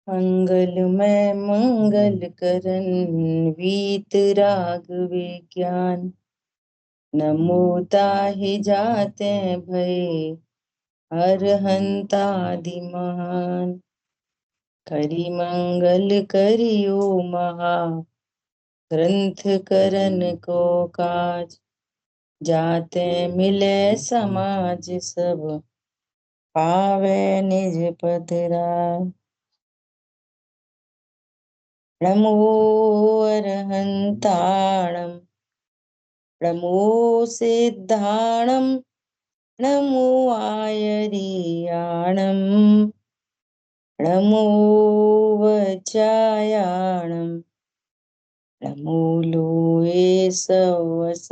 मंगलमय मंगल करन वीतराग विज्ञान। नमो ताहि जाते भय अरहंतादि महान। करि मंगल करियो महा ग्रंथ करन को काज। जाते मिले समाज सब पावे निज पद राज। नमो अरहंताणं नमो सिद्धाणं नमो आयर्याणं नमो वज्रायाणं नमो लोये सवसाहुरम्।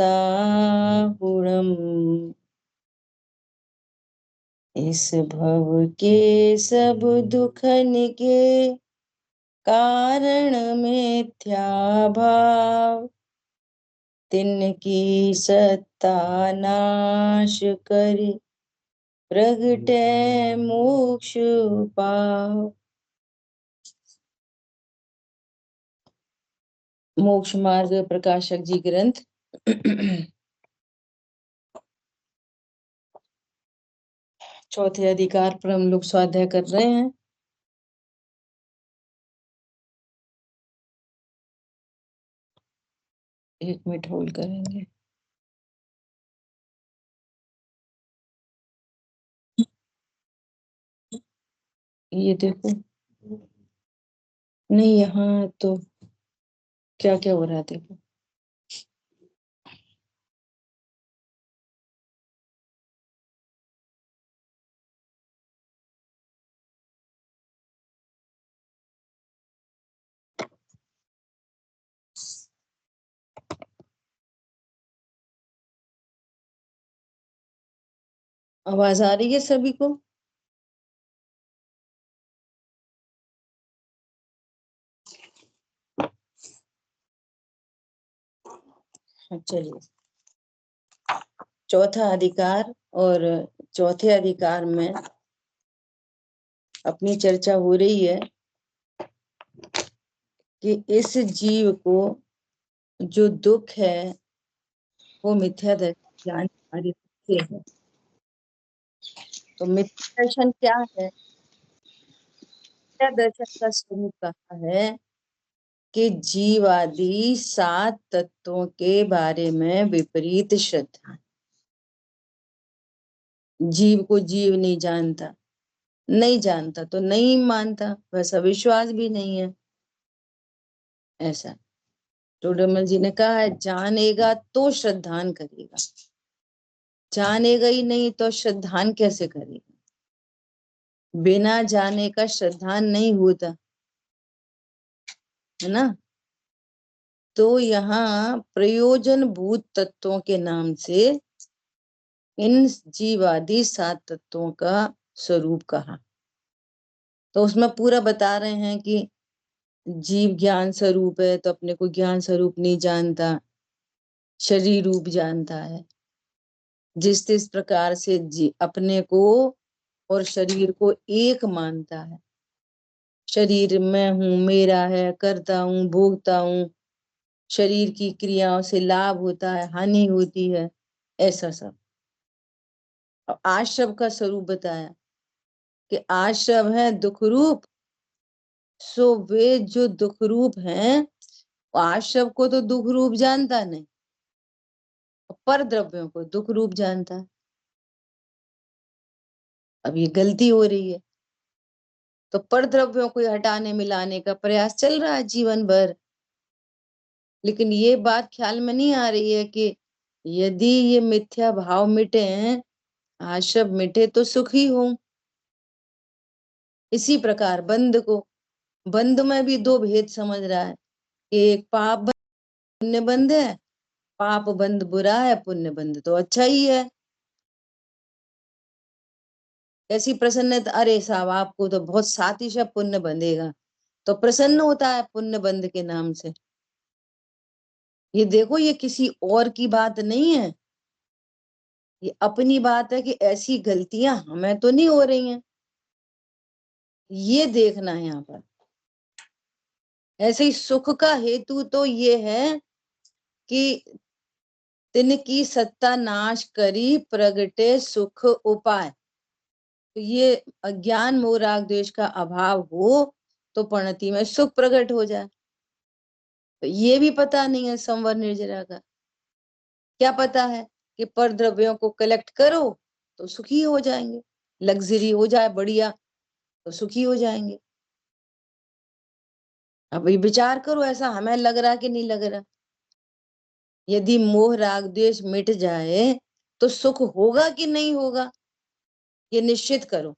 इस भव के सब दुखन के कारण मिथ्या भाव। तिनकी सत्ता नाश करि प्रगटे मोक्ष पाव। मोक्ष मार्ग प्रकाशक जी ग्रंथ चौथे अधिकार पर हम लोग स्वाध्याय कर रहे हैं। एक मिनट होल्ड करेंगे। ये देखो, नहीं यहाँ तो क्या क्या हो रहा है देखो। आवाज आ रही है सभी को? चलिए, चौथा अधिकार और चौथे अधिकार में अपनी चर्चा हो रही है कि इस जीव को जो दुख है वो मिथ्या ज्ञान कार्य से है। तो मिथ्या दर्शन क्या है? मिथ्या दर्शन का स्वरूप कहा है कि जीव आदि 7 तत्वों के बारे में विपरीत श्रद्धा। जीव को जीव नहीं जानता, नहीं जानता तो नहीं मानता, वैसा विश्वास भी नहीं है। ऐसा टोडरमल जी ने कहा है, जानेगा तो श्रद्धान करेगा, जानेगा ही नहीं तो श्रद्धान कैसे करेगा? बिना जाने का श्रद्धान नहीं होता है ना। तो यहाँ प्रयोजन भूत तत्वों के नाम से इन जीवादि 7 तत्वों का स्वरूप कहा। तो उसमें पूरा बता रहे हैं कि जीव ज्ञान स्वरूप है तो अपने को ज्ञान स्वरूप नहीं जानता, शरीर रूप जानता है। जिस प्रकार से अपने को और शरीर को एक मानता है, शरीर मैं हूं, मेरा है, करता हूं, भोगता हूं, शरीर की क्रियाओं से लाभ होता है, हानि होती है, ऐसा सब। आश्रव का स्वरूप बताया कि आश्रव है दुख रूप। सो वे जो दुख रूप हैं, आश्रव को तो दुख रूप जानता नहीं, पर द्रव्यों को दुख रूप जानता है। अब ये गलती हो रही है, तो पर द्रव्यों को हटाने मिलाने का प्रयास चल रहा है जीवन भर। लेकिन ये बात ख्याल में नहीं आ रही है कि यदि ये मिथ्या भाव मिटे, आश्रव मिटे तो सुखी हो। इसी प्रकार बंध को, बंध में भी 2 भेद समझ रहा है कि एक पाप बंध, पुण्य बंध है। पाप बंध बुरा है, पुण्य बंध तो अच्छा ही है। ऐसी प्रसन्नता, अरे साहब आपको तो बहुत सातिश है, पुण्य बंधेगा, तो प्रसन्न होता है पुण्य बंध के नाम से। ये देखो, ये किसी और की बात नहीं है, ये अपनी बात है कि ऐसी गलतियां हमें तो नहीं हो रही हैं, ये देखना है यहाँ पर। ऐसे ही सुख का हेतु तो ये है कि तिनकी सत्ता नाश करी प्रगटे सुख उपाय। तो ये अज्ञान मोह राग द्वेष का अभाव हो तो परिणति में सुख प्रकट हो जाए। तो ये भी पता नहीं है संवर निर्जरा का। क्या पता है कि पर द्रव्यों को कलेक्ट करो तो सुखी हो जाएंगे, लग्जरी हो जाए बढ़िया तो सुखी हो जाएंगे। अब ये विचार करो, ऐसा हमें लग रहा कि नहीं लग रहा? यदि मोह राग द्वेष मिट जाए तो सुख होगा कि नहीं होगा, ये निश्चित करो।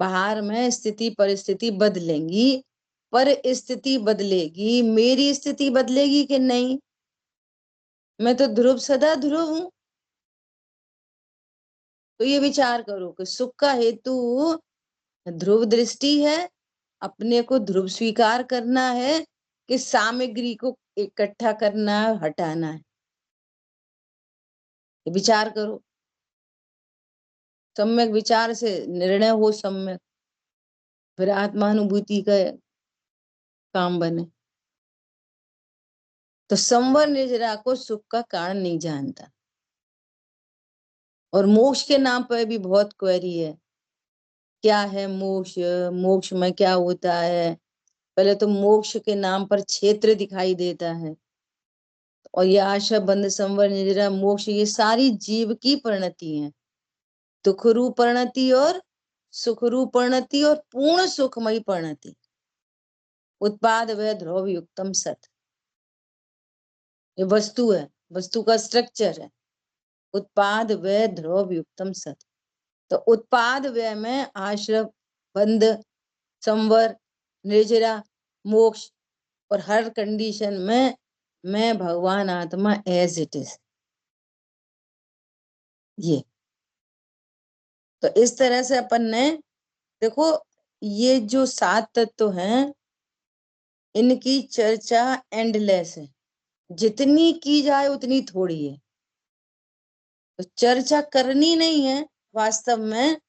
बाहर में स्थिति परिस्थिति बदलेंगी, पर स्थिति बदलेगी, मेरी स्थिति बदलेगी कि नहीं? मैं तो ध्रुव सदा ध्रुव हूं। तो ये विचार करो कि सुख का हेतु ध्रुव दृष्टि है, अपने को ध्रुव स्वीकार करना है कि सामग्री को इकट्ठा करना है, हटाना है। विचार करो, सम्यक विचार से निर्णय हो सम्यक, फिर आत्मानुभूति का काम बने। तो संवर निर्जरा को सुख का कारण नहीं जानता। और मोक्ष के नाम पर भी बहुत क्वेरी है, क्या है मोक्ष, मोक्ष में क्या होता है? पहले तो मोक्ष के नाम पर क्षेत्र दिखाई देता है, और ये आशा बंध संवर निद्रा मोक्ष ये सारी जीव की परिणति है। दुख रूप परिणति और सुख रूप परिणति और पूर्ण सुखमयी परिणति। उत्पाद व ध्रुव युक्तम सत, ये वस्तु है, वस्तु का स्ट्रक्चर है। उत्पाद व ध्रुव युक्तम सत। तो उत्पाद व्यय में आश्रम बंध संवर निर्जरा मोक्ष, और हर कंडीशन में मैं भगवान आत्मा एज इट इज। ये तो इस तरह से अपन ने देखो, ये जो 7 तत्व हैं इनकी चर्चा एंडलेस है, जितनी की जाए उतनी थोड़ी है। तो चर्चा करनी नहीं है, वास्तव में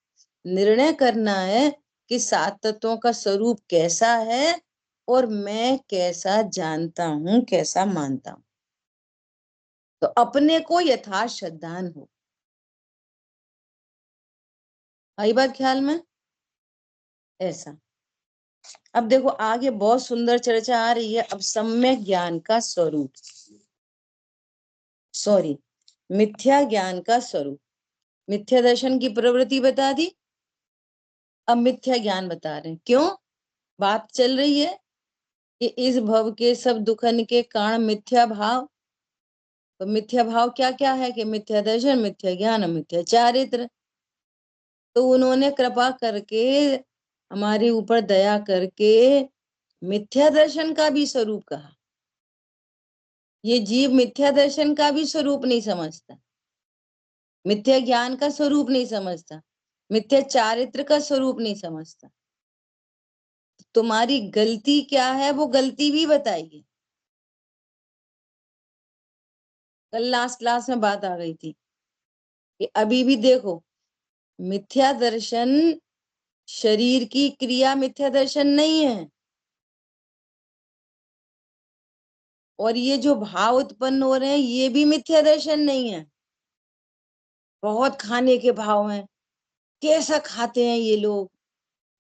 निर्णय करना है कि 7 तत्वों का स्वरूप कैसा है और मैं कैसा जानता हूं, कैसा मानता हूं। तो अपने को यथार्थ श्रद्धान हो। आई बात ख्याल में? ऐसा। अब देखो आगे बहुत सुंदर चर्चा आ रही है। अब सम्यक ज्ञान का स्वरूप, सॉरी, मिथ्या ज्ञान का स्वरूप। मिथ्या दर्शन की प्रवृत्ति बता दी, अब मिथ्या ज्ञान बता रहे हैं। क्यों? बात चल रही है कि इस भव के सब दुखन के कारण मिथ्या भाव। तो मिथ्या भाव क्या क्या है कि मिथ्या दर्शन, मिथ्या ज्ञान, मिथ्या चारित्र। तो उन्होंने कृपा करके हमारे ऊपर दया करके मिथ्या दर्शन का भी स्वरूप कहा। ये जीव मिथ्या दर्शन का भी स्वरूप नहीं समझता, मिथ्या ज्ञान का स्वरूप नहीं समझता, मिथ्या चारित्र का स्वरूप नहीं समझता। तुम्हारी गलती क्या है वो गलती भी बताइए। कल लास्ट क्लास में बात आ गई थी कि अभी भी देखो, मिथ्या दर्शन शरीर की क्रिया मिथ्या दर्शन नहीं है, और ये जो भाव उत्पन्न हो रहे हैं ये भी मिथ्या दर्शन नहीं है। बहुत खाने के भाव हैं, कैसा खाते हैं ये लोग,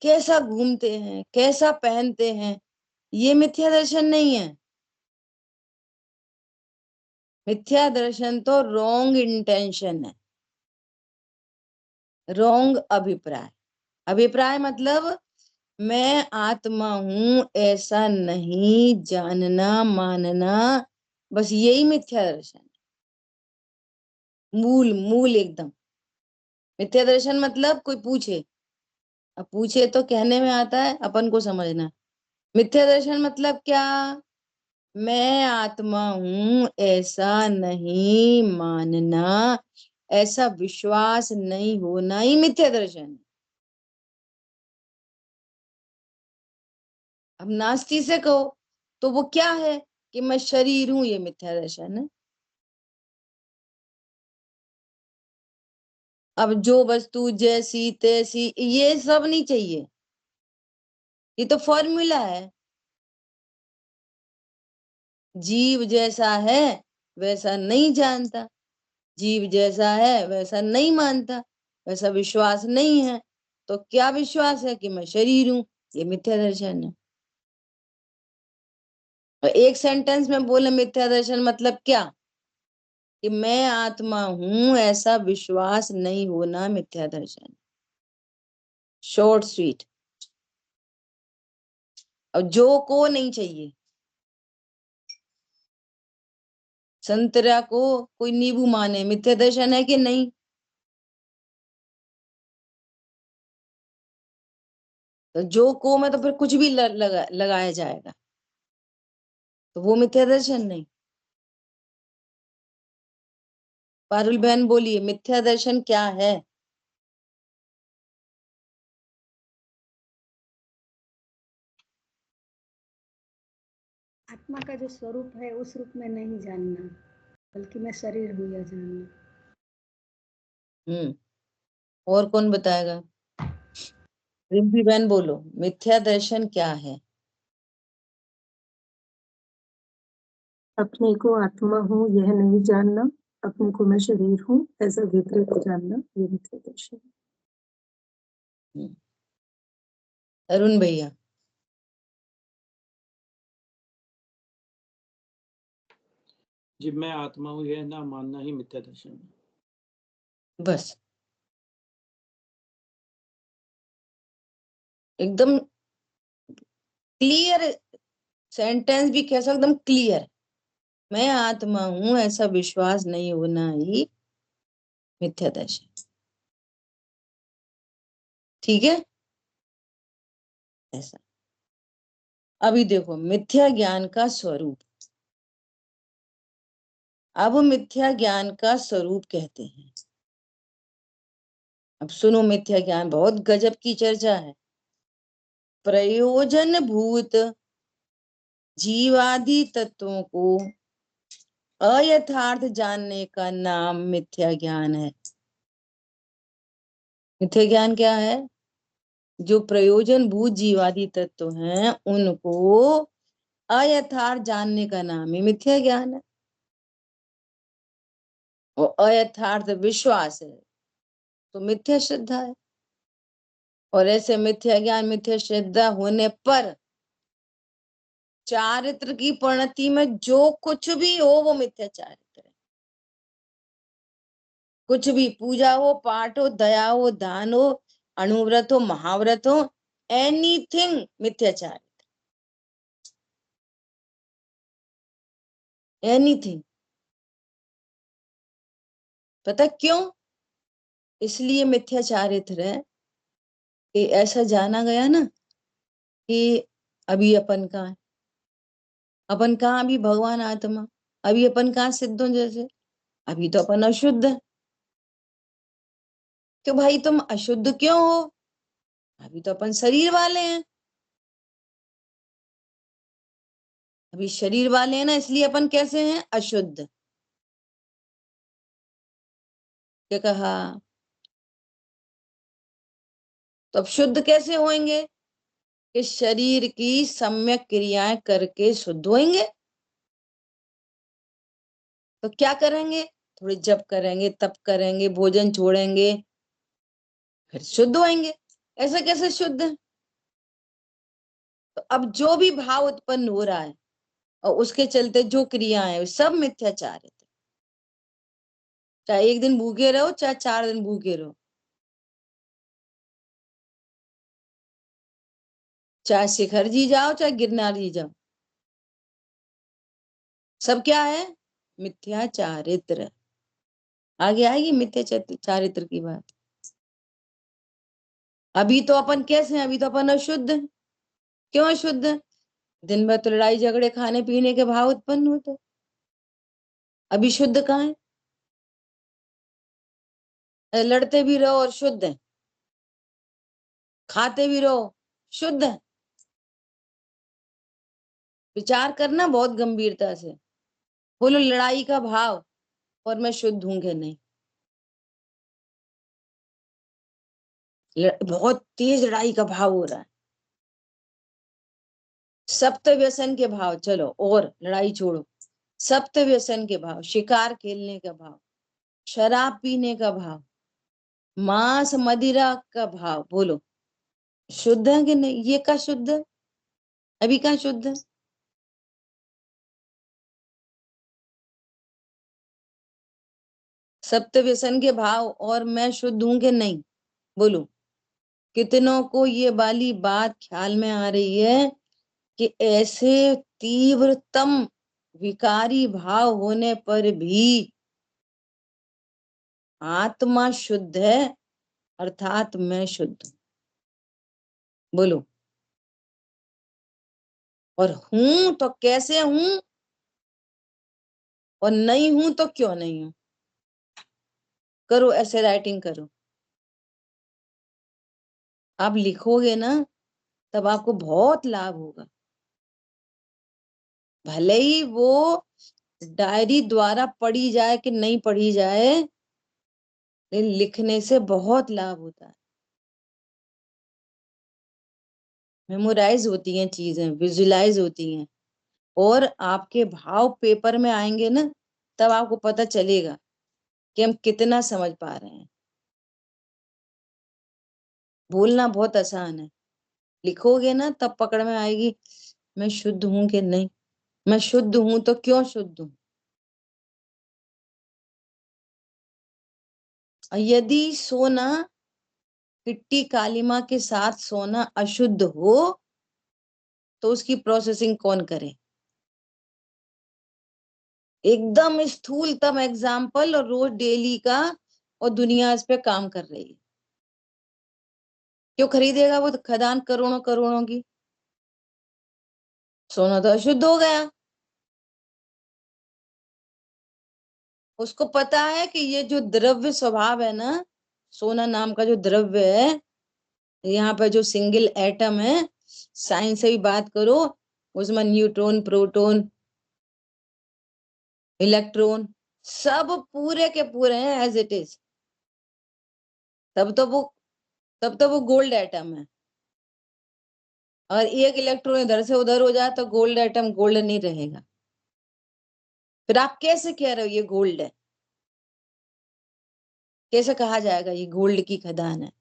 कैसा घूमते हैं, कैसा पहनते हैं, ये मिथ्या दर्शन नहीं है। मिथ्या दर्शन तो रॉन्ग इंटेंशन है, रॉन्ग अभिप्राय। अभिप्राय मतलब मैं आत्मा हूं ऐसा नहीं जानना मानना, बस यही मिथ्या दर्शन है। मूल मूल एकदम। मिथ्या दर्शन मतलब कोई पूछे, अब पूछे तो कहने में आता है, अपन को समझना। मिथ्या दर्शन मतलब क्या? मैं आत्मा हूं ऐसा नहीं मानना, ऐसा विश्वास नहीं होना ही मिथ्या दर्शन है। अब नास्ती से कहो तो वो क्या है कि मैं शरीर हूं, ये मिथ्या दर्शन है। अब जो वस्तु जैसी तैसी ये सब नहीं चाहिए, ये तो फॉर्मूला है। जीव जैसा है वैसा नहीं जानता, जीव जैसा है वैसा नहीं मानता, वैसा विश्वास नहीं है। तो क्या विश्वास है कि मैं शरीर हूं, ये मिथ्या दर्शन है। और एक सेंटेंस में बोले मिथ्या दर्शन मतलब क्या, कि मैं आत्मा हूं ऐसा विश्वास नहीं होना मिथ्या दर्शन। Short sweet. अब जो को नहीं चाहिए, संतरा को कोई नींबू माने, मिथ्या दर्शन है कि नहीं? तो जो को में तो फिर कुछ भी लगाया जाएगा, तो वो मिथ्या दर्शन नहीं। पारुल बहन बोलिए, मिथ्या दर्शन क्या है? आत्मा का जो स्वरूप है उस रूप में नहीं जानना, बल्कि मैं शरीर हूँ यह जानना। और कौन बताएगा? रिम्पी बहन बोलो, मिथ्या दर्शन क्या है? अपने को आत्मा हूँ यह नहीं जानना, अपने को मैं शरीर हूँ ऐसा विपरीत जानना, ये मिथ्या दर्शन। अरुण भैया। जी, मैं आत्मा हूँ यह ना मानना ही मिथ्या दर्शन है। बस एकदम क्लियर सेंटेंस भी कह सकते, एकदम क्लियर। मैं आत्मा हूं ऐसा विश्वास नहीं होना ही मिथ्या दर्शन। ठीक है, ऐसा। अभी देखो मिथ्या ज्ञान का स्वरूप। अब मिथ्या ज्ञान का स्वरूप कहते हैं। अब सुनो, मिथ्या ज्ञान बहुत गजब की चर्चा है। प्रयोजन भूत जीवादि तत्वों को अयथार्थ जानने का नाम मिथ्या ज्ञान है। मिथ्या ज्ञान क्या है? जो प्रयोजन भूत जीवादि तत्व हैं उनको अयथार्थ जानने का नाम ही मिथ्या ज्ञान है। और अयथार्थ विश्वास है तो मिथ्या श्रद्धा है। और ऐसे मिथ्या ज्ञान मिथ्या श्रद्धा होने पर चारित्र की परिणति में जो कुछ भी हो वो मिथ्या चारित्र है। कुछ भी, पूजा हो, पाठ हो, दया हो, दान हो, अणुव्रत हो, महाव्रत हो, एनीथिंग मिथ्याचार, एनीथिंग। पता क्यों? इसलिए मिथ्याचारित्र है कि ऐसा जाना गया ना कि अभी अपन कहाँ है, अपन कहाँ, अभी भगवान आत्मा, अभी अपन कहाँ सिद्धों जैसे, अभी तो अपन अशुद्ध है। क्यों भाई तुम अशुद्ध क्यों हो? अभी तो अपन शरीर वाले हैं, अभी शरीर वाले हैं ना, इसलिए अपन कैसे हैं? अशुद्ध। क्या कहा? तो अब शुद्ध कैसे होंगे? कि शरीर की सम्यक क्रियाएं करके शुद्ध होंगे। तो क्या करेंगे? थोड़ी जप करेंगे, तप करेंगे, भोजन छोड़ेंगे, फिर शुद्ध होंगे। ऐसा कैसे शुद्ध है? तो अब जो भी भाव उत्पन्न हो रहा है और उसके चलते जो क्रियाएं हैं सब मिथ्याचार है। चाहे एक दिन भूखे रहो, चाहे 4 दिन भूखे रहो, चाहे शिखर जी जाओ, चाहे गिरनार जी जाओ, सब क्या है? मिथ्याचारित्र। आगे आएगी मिथ्या चारित्र की बात। अभी तो अपन कैसे हैं? अभी तो अपन अशुद्ध हैं। क्यों अशुद्ध हैं? दिन भर तो लड़ाई झगड़े, खाने पीने के भाव उत्पन्न होते। अभी शुद्ध कहाँ है? लड़ते भी रहो और शुद्ध है, खाते भी रहो शुद्ध है। विचार करना बहुत गंभीरता से, बोलो लड़ाई का भाव और मैं शुद्ध हूं कि नहीं? बहुत तेज लड़ाई का भाव हो रहा है, सप्त व्यसन के भाव, चलो और लड़ाई छोड़ो, सप्त व्यसन के भाव, शिकार खेलने का भाव, शराब पीने का भाव, मांस मदिरा का भाव, बोलो शुद्ध है कि नहीं? ये का शुद्ध है? अभी का शुद्ध है? सप्त व्यसन के भाव और मैं शुद्ध हूं कि नहीं? बोलो कितनों को ये वाली बात ख्याल में आ रही है कि ऐसे तीव्रतम विकारी भाव होने पर भी आत्मा शुद्ध है, अर्थात मैं शुद्ध हूं। बोलो, और हूं तो कैसे हूं, और नहीं हूं तो क्यों नहीं हूं? करो, ऐसे राइटिंग करो, आप लिखोगे ना तब आपको बहुत लाभ होगा। भले ही वो डायरी द्वारा पढ़ी जाए कि नहीं पढ़ी जाए, लेकिन लिखने से बहुत लाभ होता है। मेमोराइज होती हैं चीजें, विजुलाइज होती हैं, और आपके भाव पेपर में आएंगे ना, तब आपको पता चलेगा कि हम कितना समझ पा रहे हैं। बोलना बहुत आसान है, लिखोगे ना तब पकड़ में आएगी, मैं शुद्ध हूं कि नहीं, मैं शुद्ध हूं तो क्यों शुद्ध हूं। यदि सोना किट्टी कालिमा के साथ सोना अशुद्ध हो तो उसकी प्रोसेसिंग कौन करे? एकदम स्थूलतम एग्जाम्पल, और रोज डेली का, और दुनिया इस पे काम कर रही है। क्यों खरीदेगा वो खदान करोड़ों करोड़ों की? सोना तो अशुद्ध हो गया। उसको पता है कि ये जो द्रव्य स्वभाव है ना, सोना नाम का जो द्रव्य है, यहाँ पे जो सिंगल एटम है, साइंस से भी बात करो, उसमें न्यूट्रॉन, प्रोटॉन, इलेक्ट्रॉन सब पूरे के पूरे हैं एज इट इज। तब तो वो गोल्ड एटम है। और एक इलेक्ट्रॉन इधर से उधर हो जाए तो गोल्ड एटम गोल्ड नहीं रहेगा। फिर आप कैसे कह रहे हो ये गोल्ड है? कैसे कहा जाएगा ये गोल्ड की खदान है?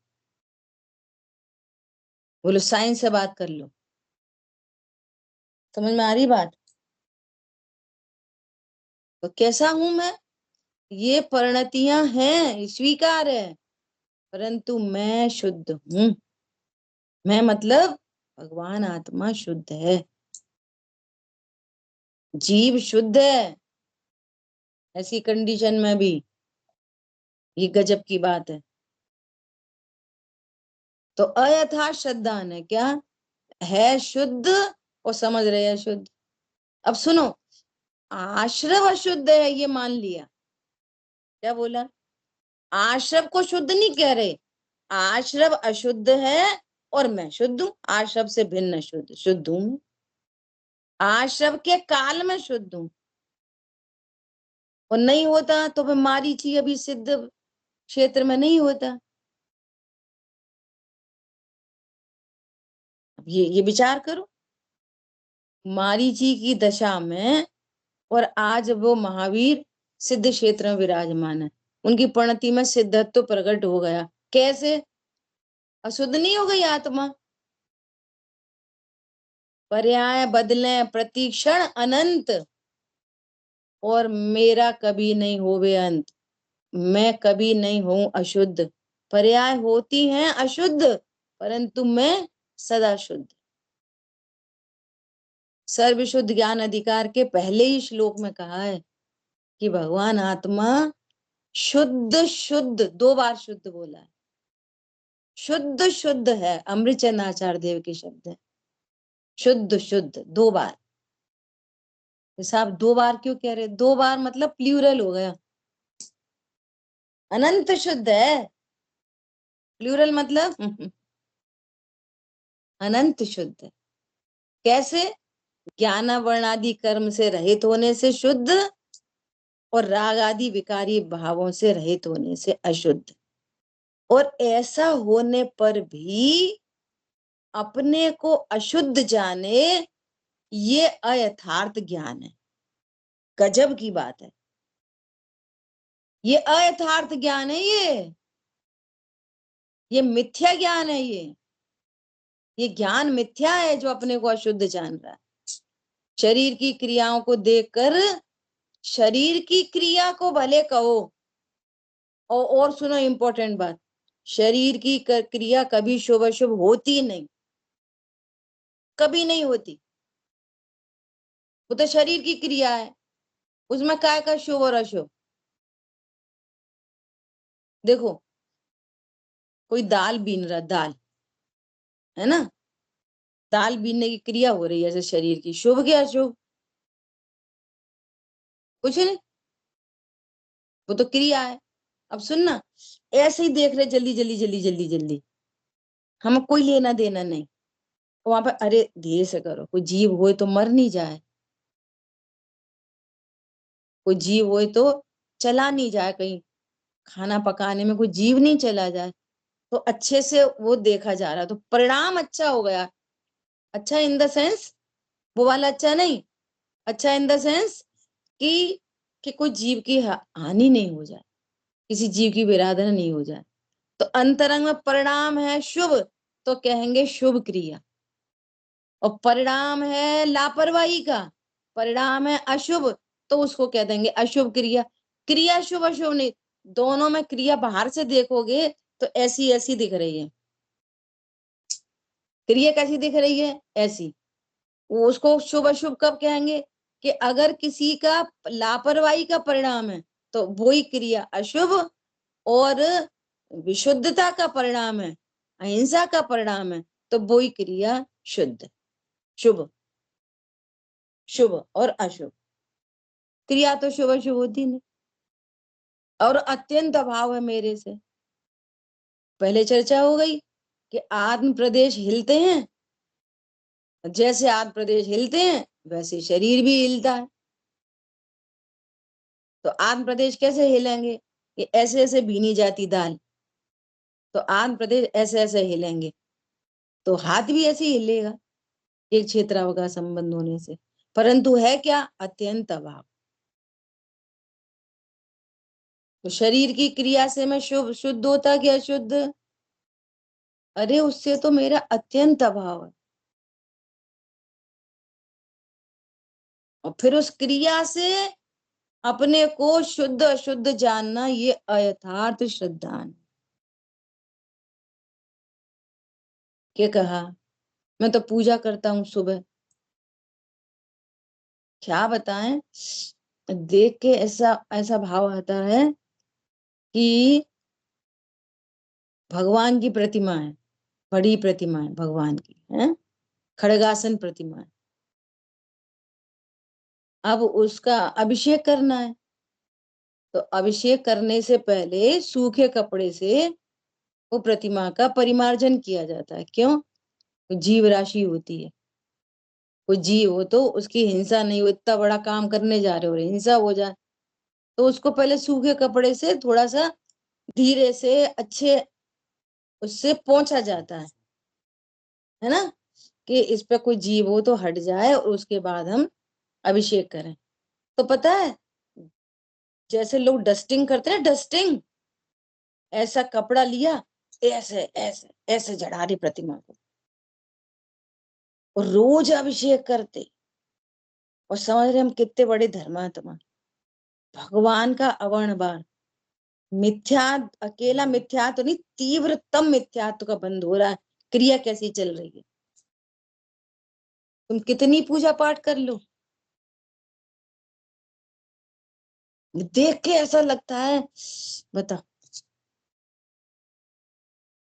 बोलो, साइंस से बात कर लो। समझ में आ रही बात? तो कैसा हूं मैं? ये परिणतियां हैं, स्वीकार है, परंतु मैं शुद्ध हूं। मैं मतलब भगवान आत्मा शुद्ध है, जीव शुद्ध है। ऐसी कंडीशन में भी ये गजब की बात है। तो अयथा श्रद्धान है, क्या है? शुद्ध, और समझ रहे हैं शुद्ध। अब सुनो, आश्रव अशुद्ध है ये मान लिया, क्या बोला? आश्रव को शुद्ध नहीं कह रहे, आश्रव अशुद्ध है और मैं शुद्ध हूं, आश्रव से भिन्न शुद्ध, शुद्ध हूं। आश्रव के काल में शुद्ध हूं, और नहीं होता तो फिर मारीची अभी सिद्ध क्षेत्र में नहीं होता। ये विचार करो, मारीची की दशा में और आज वो महावीर सिद्ध क्षेत्र में विराजमान है, उनकी प्रणति में सिद्धत्व प्रकट हो गया। कैसे? अशुद्ध नहीं हो गई आत्मा? पर्याय बदले प्रतिक्षण अनंत, और मेरा कभी नहीं होवे अंत। मैं कभी नहीं हूं अशुद्ध, पर्याय होती हैं अशुद्ध, परंतु मैं सदा शुद्ध। सर्वशुद्ध ज्ञान अधिकार के पहले ही श्लोक में कहा है कि भगवान आत्मा शुद्ध शुद्ध, 2 बार शुद्ध बोला है, शुद्ध शुद्ध है। अमृतचंद आचार्य देव के शब्द है, शुद्ध शुद्ध 2 बार। साहब 2 बार क्यों कह रहे? 2 बार मतलब प्लूरल हो गया, अनंत शुद्ध है, प्लूरल मतलब अनंत शुद्ध है। कैसे? ज्ञान वर्णादि कर्म से रहित होने से शुद्ध, और राग आदि विकारी भावों से रहित होने से अशुद्ध। और ऐसा होने पर भी अपने को अशुद्ध जाने, ये अयथार्थ ज्ञान है। गजब की बात है, ये अयथार्थ ज्ञान है, ये मिथ्या ज्ञान है। ये ज्ञान मिथ्या है जो अपने को अशुद्ध जान रहा है। शरीर की क्रियाओं को देखकर शरीर की क्रिया को भले कहो, और सुनो इंपॉर्टेंट बात, शरीर की क्रिया कभी शुभ अशुभ होती नहीं, कभी नहीं होती। वो तो शरीर की क्रिया है, उसमें काय का शुभ और अशुभ। देखो, कोई दाल बीन रहा, दाल है ना, दाल बीनने की क्रिया हो रही है जैसे शरीर की, शुभ क्या अशुभ? कुछ नहीं, वो तो क्रिया है। अब सुनना, ऐसे ही देख रहे जल्दी जल्दी जल्दी जल्दी जल्दी, हमें कोई लेना देना नहीं, वहां पर अरे धीरे से करो, कोई जीव होए तो मर नहीं जाए, कोई जीव होए तो चला नहीं जाए, कहीं खाना पकाने में कोई जीव नहीं चला जाए, तो अच्छे से वो देखा जा रहा, तो परिणाम अच्छा हो गया। अच्छा इन द सेंस, वो वाला अच्छा नहीं, अच्छा इन द सेंस कि कोई जीव की हानि नहीं हो जाए, किसी जीव की विराधना नहीं हो जाए। तो अंतरंग में परिणाम है शुभ, तो कहेंगे शुभ क्रिया, और परिणाम है लापरवाही का, परिणाम है अशुभ, तो उसको कह देंगे अशुभ क्रिया। क्रिया शुभ अशुभ नहीं, दोनों में क्रिया बाहर से देखोगे तो ऐसी ऐसी दिख रही है, क्रिया कैसी दिख रही है, ऐसी। उसको शुभ अशुभ कब कहेंगे, कि अगर किसी का लापरवाही का परिणाम है तो वही क्रिया अशुभ, और विशुद्धता का परिणाम है, अहिंसा का परिणाम है, तो वही क्रिया शुद्ध, शुभ, शुभ और अशुभ। क्रिया तो शुभ अशुभ होती नहीं, और अत्यंत अभाव है मेरे से। पहले चर्चा हो गई कि आत्म प्रदेश हिलते हैं, जैसे आत्म प्रदेश हिलते हैं वैसे शरीर भी हिलता है। तो आत्म प्रदेश कैसे हिलेंगे, कि ऐसे ऐसे भीनी जाती दाल, तो आंध्र प्रदेश ऐसे ऐसे हिलेंगे, तो हाथ भी ऐसे ही हिलेगा एक क्षेत्र का संबंध होने से, परंतु है क्या, अत्यंत अभाव। तो शरीर की क्रिया से मैं शुभ शुद्ध होता कि अशुद्ध, अरे उससे तो मेरा अत्यंत अभाव है। और फिर उस क्रिया से अपने को शुद्ध अशुद्ध जानना, ये अयथार्थ श्रद्धा। क्या कहा, मैं तो पूजा करता हूँ सुबह, क्या बताएं, देख के ऐसा ऐसा भाव आता है कि भगवान की प्रतिमा है, बड़ी प्रतिमा है भगवान की, है खड़गासन प्रतिमा है, अब उसका अभिषेक करना है, तो अभिषेक करने से पहले सूखे कपड़े से वो प्रतिमा का परिमार्जन किया जाता है। क्यों, जीव राशि होती है, कोई जीव हो तो उसकी हिंसा नहीं हो, इतना बड़ा काम करने जा रहे हो, हिंसा हो जाए, तो उसको पहले सूखे कपड़े से थोड़ा सा धीरे से अच्छे उससे पोंछा जाता है ना, कि इस पे कोई जीव हो तो हट जाए, और उसके बाद हम अभिषेक करें। तो पता है, जैसे लोग डस्टिंग करते हैं, डस्टिंग, ऐसा कपड़ा लिया, ऐसे ऐसे ऐसे जड़ा रही प्रतिमा को, और रोज अभिषेक करते, और समझ रहे हम कितने बड़े धर्मात्मा। भगवान का अवर्ण बार मिथ्या, अकेला मिथ्या तो नहीं, तीव्रतम मिथ्यात्व का बंध हो रहा है। क्रिया कैसी चल रही है, तुम कितनी पूजा पाठ कर लो, देख के ऐसा लगता है, बता,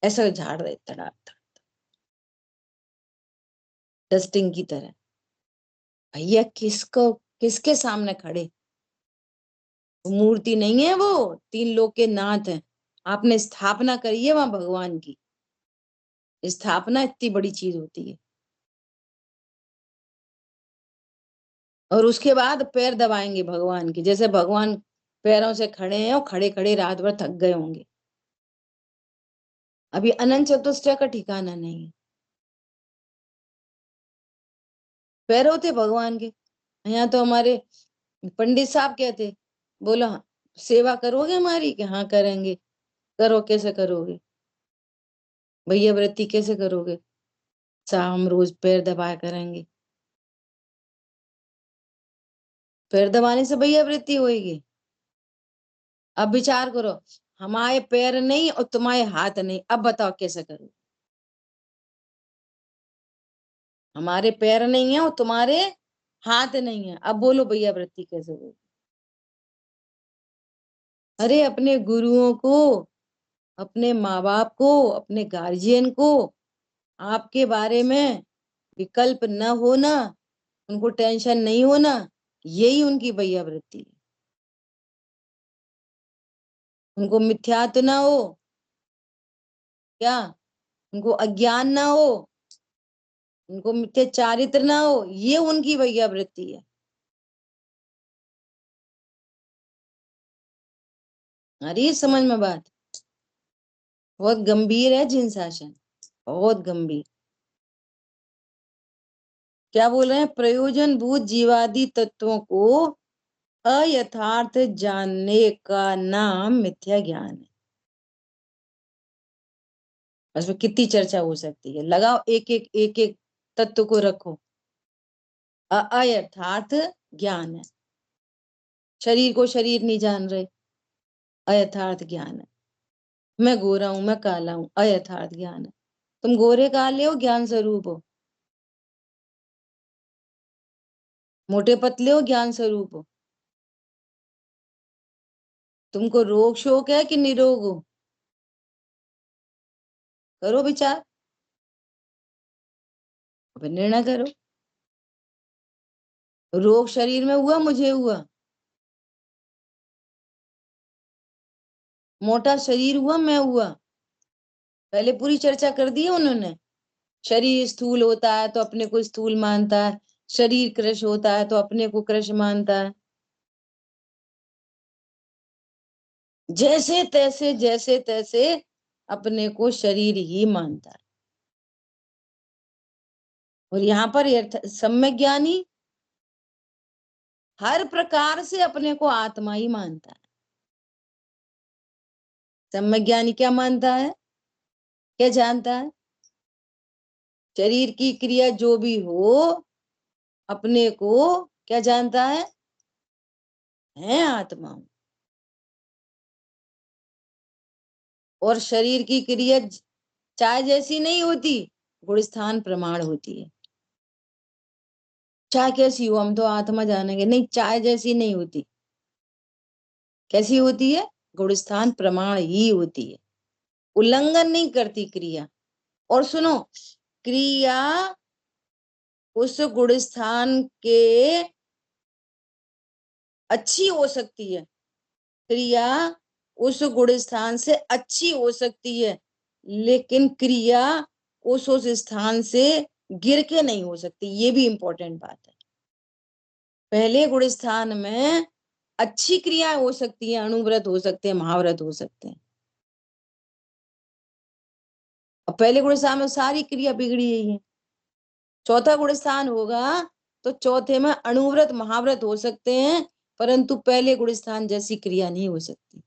ऐसा झाड़ रहे तड़ा डस्टिंग की तरह। भैया किसको, किसके सामने खड़े, मूर्ति नहीं है, वो तीन लोग के नाथ है, आपने स्थापना करी है वहां भगवान की, स्थापना इतनी बड़ी चीज होती है। और उसके बाद पैर दबाएंगे भगवान की, जैसे भगवान पैरों से खड़े हैं और खड़े खड़े रात भर थक गए होंगे, अभी अनंत चतुष्टय का ठिकाना नहीं है। पैर होते भगवान के। यहाँ तो हमारे पंडित साहब कहते, बोला सेवा करोगे हमारी? कि हाँ करेंगे। करो, कैसे करोगे भैया? व्रती कैसे करोगे? साहब हम रोज पैर दबाया करेंगे। पैर दबाने से भैया वृत्ति होगी? अब विचार करो, हमारे पैर नहीं और तुम्हारे हाथ नहीं, अब बताओ कैसे करो? हमारे पैर नहीं है और तुम्हारे हाथ नहीं है, अब बोलो भैया वृत्ति कैसे होगी? अरे अपने गुरुओं को, अपने माँ बाप को, अपने गार्जियन को आपके बारे में विकल्प न होना, उनको टेंशन नहीं होना, यही उनकी भैया वृत्ति है। उनको मिथ्यात्व ना हो, क्या उनको अज्ञान ना हो, उनको मिथ्या चारित्र ना हो, ये उनकी भैया वृत्ति है। अरे समझ में बात? बहुत गंभीर है जिन शासन, बहुत गंभीर। क्या बोल रहे हैं? प्रयोजन भूत जीवादि तत्वों को अयथार्थ जानने का नाम मिथ्या ज्ञान है। उसमें कितनी चर्चा हो सकती है, लगाओ एक एक तत्व को रखो। अयथार्थ ज्ञान है। शरीर को शरीर नहीं जान रहे, अयथार्थ ज्ञान है। मैं गोरा हूं, मैं काला हूं, अयथार्थ ज्ञान है। तुम गोरे काले हो, ज्ञान स्वरूप हो। मोटे पतले हो, ज्ञान स्वरूप हो। तुमको रोग शोक है कि निरोग हो? करो विचार, अब निर्णय करो। रोग शरीर में हुआ, मुझे हुआ। मोटा शरीर हुआ, मैं हुआ। पहले पूरी चर्चा कर दी है उन्होंने। शरीर स्थूल होता है तो अपने को स्थूल मानता है, शरीर कृश होता है तो अपने को कृश मानता है। जैसे तैसे अपने को शरीर ही मानता है। और यहाँ पर सम्यक ज्ञानी हर प्रकार से अपने को आत्मा ही मानता है। सम्यक ज्ञानी क्या मानता है, क्या जानता है? शरीर की क्रिया जो भी हो, अपने को क्या जानता है आत्मा हूं। और शरीर की क्रिया चाय जैसी नहीं होती, गुणस्थान प्रमाण होती है। चाय कैसी हो, हम तो आत्मा जानेंगे, नहीं, चाय जैसी नहीं होती। कैसी होती है? गुणस्थान प्रमाण ही होती है, उल्लंघन नहीं करती क्रिया। और सुनो, क्रिया उस गुणस्थान के अच्छी हो सकती है, क्रिया उस गुणस्थान से अच्छी हो सकती है, लेकिन क्रिया उस स्थान से गिर के नहीं हो सकती। ये भी इंपॉर्टेंट बात है। पहले गुणस्थान में अच्छी क्रिया हो सकती है, अणुव्रत हो सकते हैं, महाव्रत हो सकते हैं। और पहले गुणस्थान में सारी क्रिया बिगड़ी हुई है। चौथा गुणस्थान होगा तो चौथे में अणुव्रत महाव्रत हो सकते हैं, परंतु पहले गुणस्थान जैसी क्रिया नहीं हो सकती।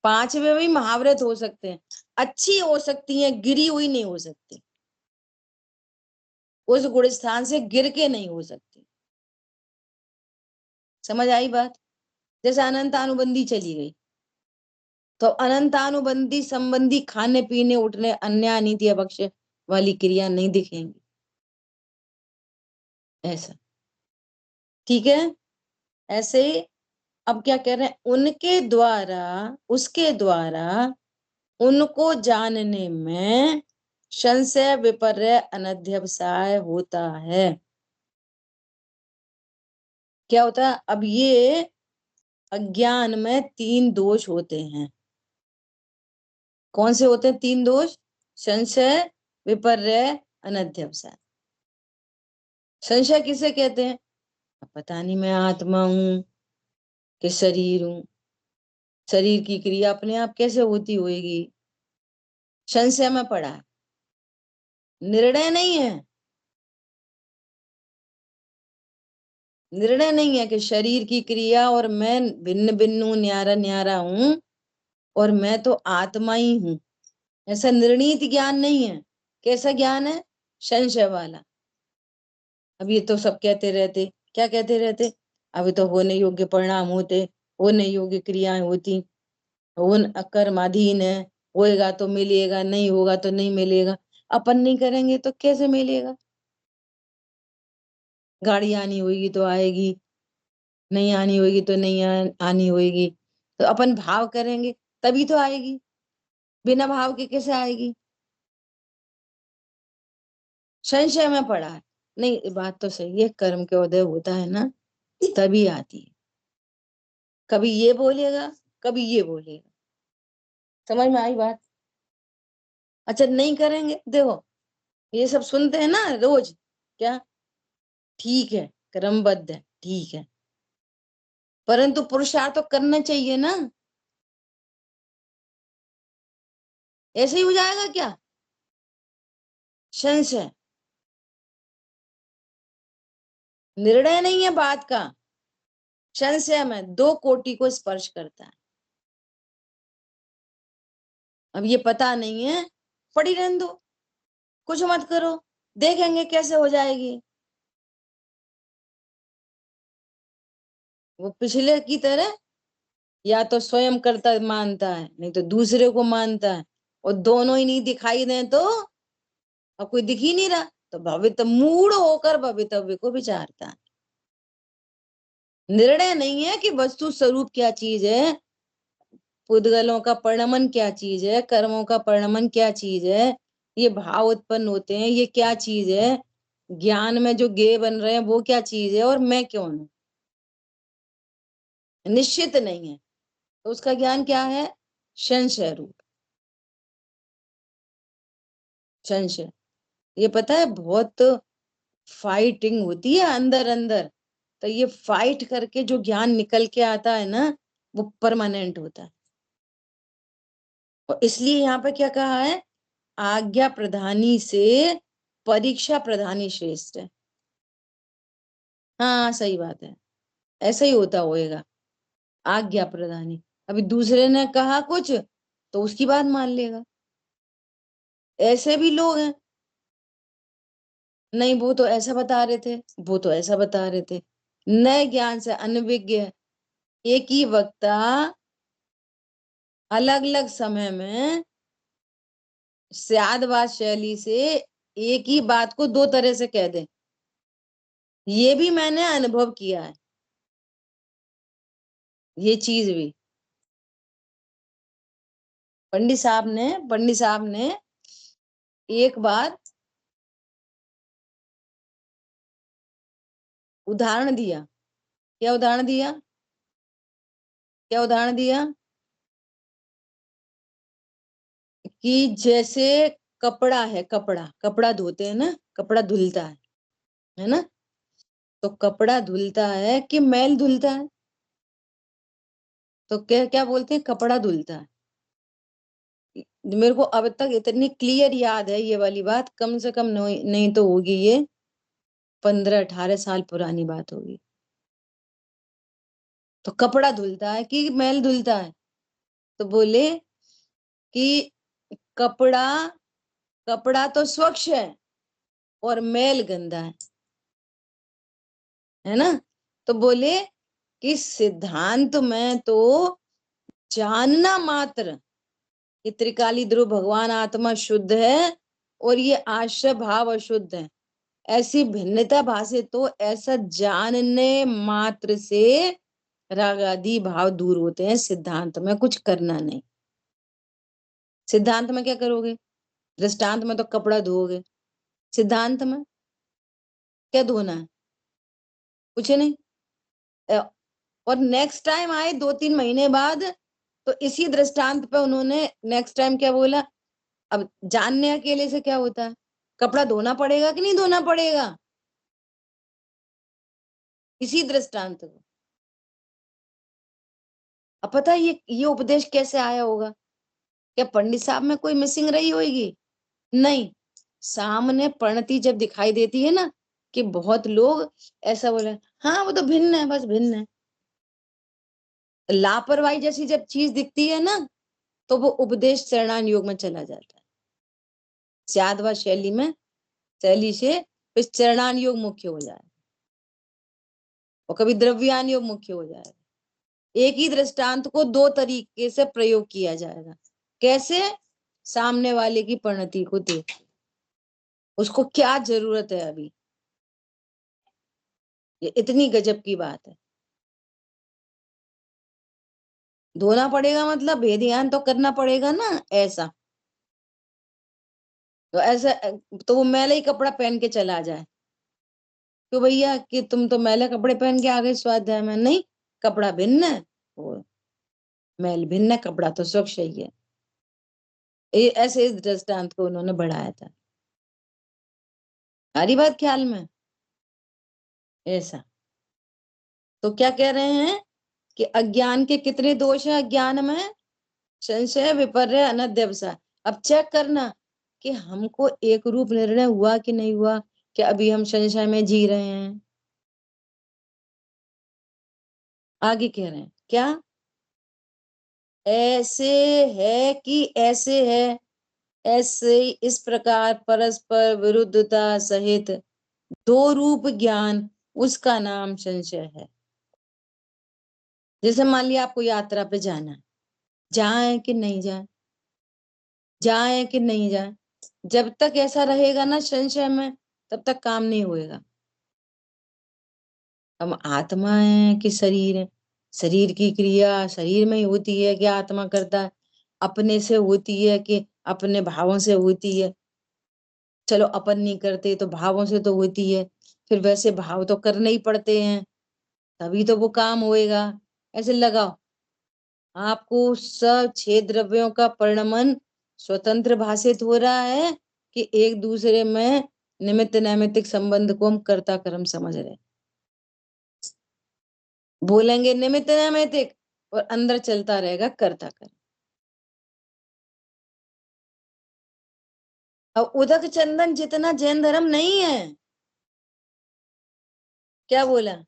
पांचवे भी महाव्रत हो सकते हैं, अच्छी हो सकती है, गिरी हुई नहीं हो सकती, उस गुणस्थान से गिर के नहीं हो सकती। समझ आई बात? जैसे अनंतानुबंधी चली गई तो अनंतानुबंधी संबंधी खाने पीने उठने अन्य अनित्य अभक्ष्य वाली क्रिया नहीं दिखेंगी। ऐसा ठीक है। ऐसे अब क्या कह रहे हैं, उनके द्वारा, उसके द्वारा उनको जानने में संशय विपर्य अनध्यवसाय होता है। क्या होता है? अब ये अज्ञान में तीन दोष होते हैं। कौन से होते हैं तीन दोष? संशय, विपर्य, अनध्यवसाय। संशय किसे कहते हैं? पता नहीं मैं आत्मा हूं कि शरीर हूं, शरीर की क्रिया अपने आप कैसे होती होगी, संशय में पड़ा है, निर्णय नहीं है। निर्णय नहीं है कि शरीर की क्रिया और मैं भिन्न भिन्न हूं, न्यारा न्यारा हूं और मैं तो आत्मा ही हूं, ऐसा निर्णीत ज्ञान नहीं है। कैसा ज्ञान है? संशय वाला। अब ये तो सब कहते रहते, क्या कहते रहते? अभी तो होने योग्य परिणाम होते, होने योग्य क्रियाएं होती, होन कर्माधीन है, होएगा तो मिलेगा, नहीं होगा तो नहीं मिलेगा। अपन नहीं करेंगे तो कैसे मिलेगा? गाड़ी आनी होगी तो आएगी, नहीं आनी होगी तो नहीं आनी होगी। तो अपन भाव करेंगे तभी तो आएगी, बिना भाव के कैसे आएगी? संशय में पड़ा है। नहीं, बात तो सही है, कर्म के उदय होता है ना तभी आती है। कभी ये बोलेगा, कभी ये बोलेगा। समझ में आई बात? अच्छा, नहीं करेंगे, देखो ये सब सुनते हैं ना रोज, क्या ठीक है, क्रमबद्ध है, ठीक है, परंतु पुरुषार्थ तो करना चाहिए ना। ऐसे ही हो जाएगा क्या? संशय, निर्णय नहीं है बात का, संशय में 2 कोटि को स्पर्श करता है। अब ये पता नहीं है, पड़ी रहने दो, कुछ मत करो, देखेंगे कैसे हो जाएगी। वो पिछले की तरह या तो स्वयं कर्ता मानता है, नहीं तो दूसरे को मानता है, और दोनों ही नहीं दिखाई दें तो, अब कोई दिख ही नहीं रहा तो भवित मूढ़ होकर भवितव्य को विचारता है। निर्णय नहीं है कि वस्तु स्वरूप क्या चीज है, पुद्गलों का परिणमन क्या चीज है, कर्मों का परिणमन क्या चीज है, ये भाव उत्पन्न होते हैं ये क्या चीज है, ज्ञान में जो गे बन रहे हैं वो क्या चीज है, और मैं कौन हूं, निश्चित नहीं है। तो उसका ज्ञान क्या है? संशय रूप संशय। ये पता है बहुत फाइटिंग होती है अंदर अंदर, तो ये फाइट करके जो ज्ञान निकल के आता है ना वो परमानेंट होता है। और इसलिए यहाँ पे क्या कहा है? आज्ञा प्रधानी से परीक्षा प्रधानी श्रेष्ठ है। हाँ सही बात है, ऐसा ही होता होएगा। आज्ञा प्रधानी, अभी दूसरे ने कहा कुछ तो उसकी बात मान लेगा। ऐसे भी लोग हैं, नहीं वो तो ऐसा बता रहे थे, वो तो ऐसा बता रहे थे, नए ज्ञान से अनभिज्ञ, एक ही वक्ता अलग अलग समय में स्यादवाद शैली से एक ही बात को 2 तरह से कह दे, ये भी मैंने अनुभव किया है, ये चीज भी। पंडित साहब ने एक बार उदाहरण दिया। क्या उदाहरण दिया? क्या उदाहरण दिया? कि जैसे कपड़ा है, कपड़ा कपड़ा धोते हैं ना, कपड़ा धुलता है ना, तो कपड़ा धुलता है कि मैल धुलता है? तो क्या क्या बोलते हैं? कपड़ा धुलता है। मेरे को अब तक इतनी क्लियर याद है ये वाली बात, कम से कम नहीं तो होगी ये 15-18 साल पुरानी बात होगी। तो कपड़ा धुलता है कि मैल धुलता है? तो बोले कि कपड़ा कपड़ा तो स्वच्छ है और मैल गंदा है ना। तो बोले कि सिद्धांत में तो जानना मात्र कि त्रिकाली ध्रुव भगवान आत्मा शुद्ध है और ये आश्रय भाव अशुद्ध है, ऐसी भिन्नता भाषे तो ऐसा जानने मात्र से राग आदि भाव दूर होते हैं, सिद्धांत में कुछ करना नहीं। सिद्धांत में क्या करोगे? दृष्टांत में तो कपड़ा धोओगे, सिद्धांत में क्या धोना है? कुछ नहीं। और नेक्स्ट टाइम आए 2-3 महीने बाद तो इसी दृष्टांत पे उन्होंने नेक्स्ट टाइम क्या बोला? अब जानने अकेले से क्या होता है? कपड़ा धोना पड़ेगा कि नहीं धोना पड़ेगा? इसी दृष्टांत को। अब पता है ये उपदेश कैसे आया होगा? क्या पंडित साहब में कोई मिसिंग रही होगी? नहीं। सामने प्रणति जब दिखाई देती है ना कि बहुत लोग ऐसा बोले, हाँ वो तो भिन्न है, बस भिन्न है। लापरवाही जैसी जब चीज दिखती है ना तो वो उपदेश चरणान योग में चला जाता है। स्याद्वा शैली से फिर चरणान योग मुख्य हो जाए और कभी द्रव्यान योग मुख्य हो जाएगा। एक ही दृष्टांत को दो तरीके से प्रयोग किया जाएगा। कैसे? सामने वाले की परिणति को देख, उसको क्या जरूरत है अभी, ये इतनी गजब की बात है। धोना पड़ेगा मतलब भेद ज्ञान तो करना पड़ेगा ना। ऐसा तो ऐसा तो वो मैला ही कपड़ा पहन के चला जाए, तो भैया कि तुम तो मैले कपड़े पहन के आ गए स्वाध्याय में। नहीं, कपड़ा भिन्न है, वो मैल भिन्न है, कपड़ा तो स्वच्छ ही है। ऐसे इस दृष्टांत को उन्होंने बढ़ाया था। सारी बात ख्याल में ऐसा। तो क्या कह रहे हैं कि अज्ञान के कितने दोष हैं? अज्ञान में संशय, विपर्य, अनध्यवसाय। अब चेक करना कि हमको एक रूप निर्णय हुआ कि नहीं हुआ, कि अभी हम संशय में जी रहे हैं। आगे कह रहे हैं क्या? ऐसे है कि ऐसे है, ऐसे इस प्रकार परस्पर विरुद्धता सहित दो रूप ज्ञान, उसका नाम संशय है। जैसे मान लिया आपको यात्रा पे जाना है, जाए कि नहीं जाए, जाए कि नहीं जाए, जब तक ऐसा रहेगा ना संशय में, तब तक काम नहीं होएगा। हम आत्मा है कि शरीर है? शरीर की क्रिया शरीर में ही होती है कि आत्मा करता है? अपने से होती है कि अपने भावों से होती है? चलो अपन नहीं करते तो भावों से तो होती है, फिर वैसे भाव तो करने ही पड़ते हैं, तभी तो वो काम होएगा। ऐसे लगाओ, आपको सब छह द्रव्यों का परिणमन स्वतंत्र भाषित हो रहा है कि एक दूसरे में निमित्त नैमित्तिक संबंध को हम कर्ता कर्म समझ रहे हैं। बोलेंगे निमित्त नैमित्तिक और अंदर चलता रहेगा कर्ता कर्म। अब उदक चंदन जितना जैन धर्म नहीं है। क्या बोला?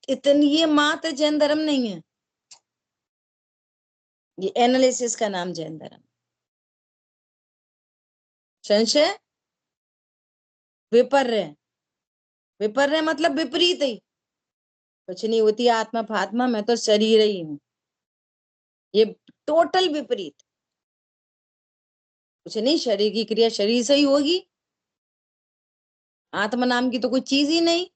इतनी ये मात्र जैन धर्म नहीं है, ये एनालिसिस का नाम जैन धर्म। संशय, विपर्य, विपर्य मतलब विपरीत ही, कुछ नहीं होती आत्मा फात्मा, मैं तो शरीर ही हूं, ये टोटल विपरीत। कुछ नहीं, शरीर की क्रिया शरीर से ही होगी, आत्मा नाम की तो कोई चीज ही नहीं।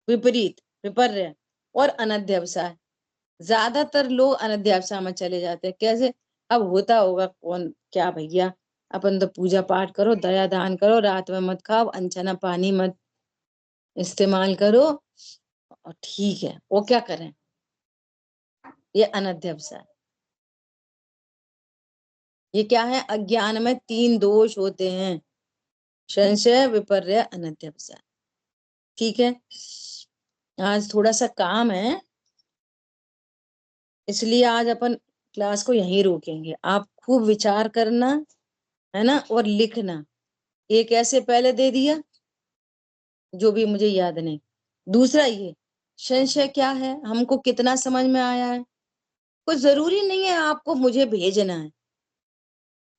विपरीत, विपर्य और अनध्यवसाय। ज्यादातर लोग अनध्यवसाय में चले जाते हैं। कैसे? अब होता होगा कौन क्या भैया, अपन तो पूजा पाठ करो, दया दान करो, रात में मत खाओ, अनछना पानी मत इस्तेमाल करो, और ठीक है, वो क्या करें? ये अनध्यवसाय। ये क्या है? अज्ञान में तीन दोष होते हैं, संशय, विपर्य, अनध्यवसाय। ठीक है, आज थोड़ा सा काम है, इसलिए आज अपन क्लास को यहीं रोकेंगे। आप खूब विचार करना है ना, और लिखना। एक ऐसे पहले दे दिया जो भी मुझे याद नहीं। दूसरा ये संशय क्या है, हमको कितना समझ में आया है। कुछ जरूरी नहीं है आपको मुझे भेजना है,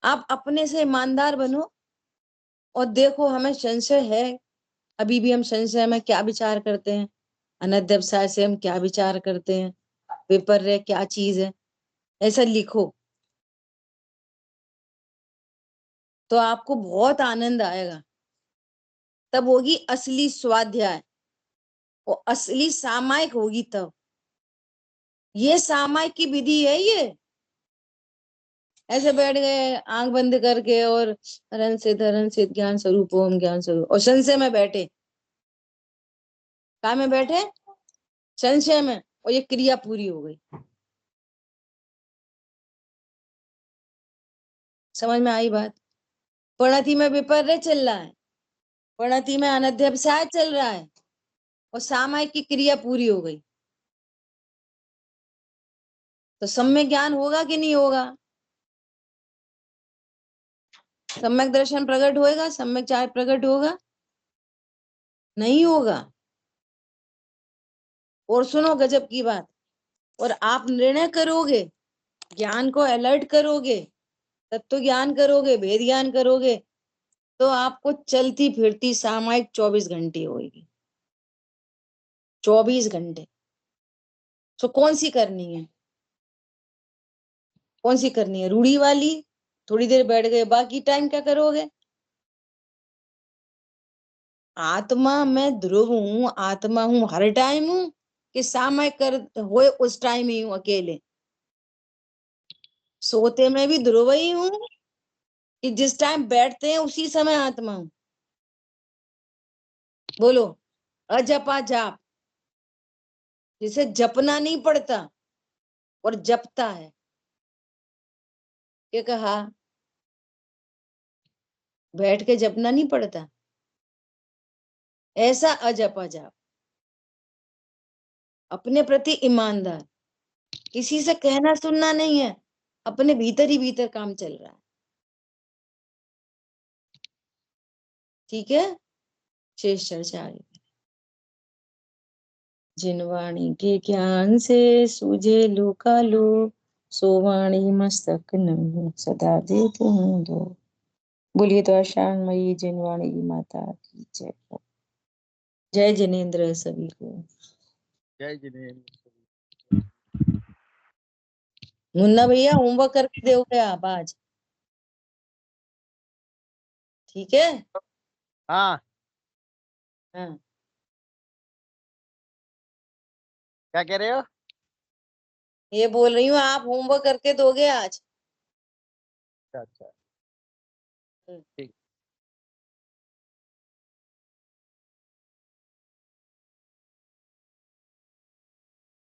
आप अपने से ईमानदार बनो और देखो हमें संशय है, अभी भी हम संशय में क्या विचार करते हैं, अनध्यवसाय से हम क्या विचार करते हैं, विपर्य क्या चीज है, ऐसा लिखो तो आपको बहुत आनंद आएगा। तब होगी असली स्वाध्याय और असली सामायिक होगी तब। ये सामायिक की विधि है ये। ऐसे बैठ गए आंख बंद करके और हरण से ज्ञान स्वरूप ओम ज्ञान स्वरूप, और संशय में बैठे। क्या में बैठे? संशय में, और ये क्रिया पूरी हो गई। समझ में आई बात? प्रणति में विपर्य चल रहा है, प्रणति में अनध्यवसाय चल रहा है, और सामायिक की क्रिया पूरी हो गई। तो सम्यक ज्ञान होगा कि नहीं होगा? सम्यक दर्शन प्रकट होएगा, सम्यक चार प्रकट होगा? नहीं होगा। और सुनो गजब की बात, और आप निर्णय करोगे, ज्ञान को अलर्ट करोगे, तत्व ज्ञान करोगे, भेद ज्ञान करोगे, तो आपको चलती फिरती सामायिक 24 घंटे होगी। 24 घंटे। तो कौन सी करनी है? कौन सी करनी है? रूढ़ी वाली, थोड़ी देर बैठ गए, बाकी टाइम क्या करोगे? आत्मा मैं ध्रुव हूं, आत्मा हूं हर टाइम हूं, कि सामायिक कर होए उस टाइम ही हूं अकेले? सोते में भी ध्रुव ही हूं, कि जिस टाइम बैठते हैं उसी समय आत्मा हूं? बोलो। अजपा जाप, जिसे जपना नहीं पड़ता और जपता है। क्या कहा? बैठ के जपना नहीं पड़ता, ऐसा अजपा जाप। अपने प्रति ईमानदार, किसी से कहना सुनना नहीं है, अपने भीतर ही भीतर काम चल रहा है। ठीक है, शेष चर्चा आगे। जिन वाणी के ज्ञान से सूझे लोकालो, सो वाणी मस्तक न सदा देत हूँ दो। बोलिए तो शांतमयी जिनवाणी माता की जय। जय जिनेन्द्र सभी को। जय जिनेन्द्र। मुन्ना भैया होमवर्क करके दोगे आप आज? ठीक है। हाँ, हाँ, क्या कह रहे हो? ये बोल रही हूँ आप होमवर्क करके दोगे आज? अच्छा अच्छा, ठीक।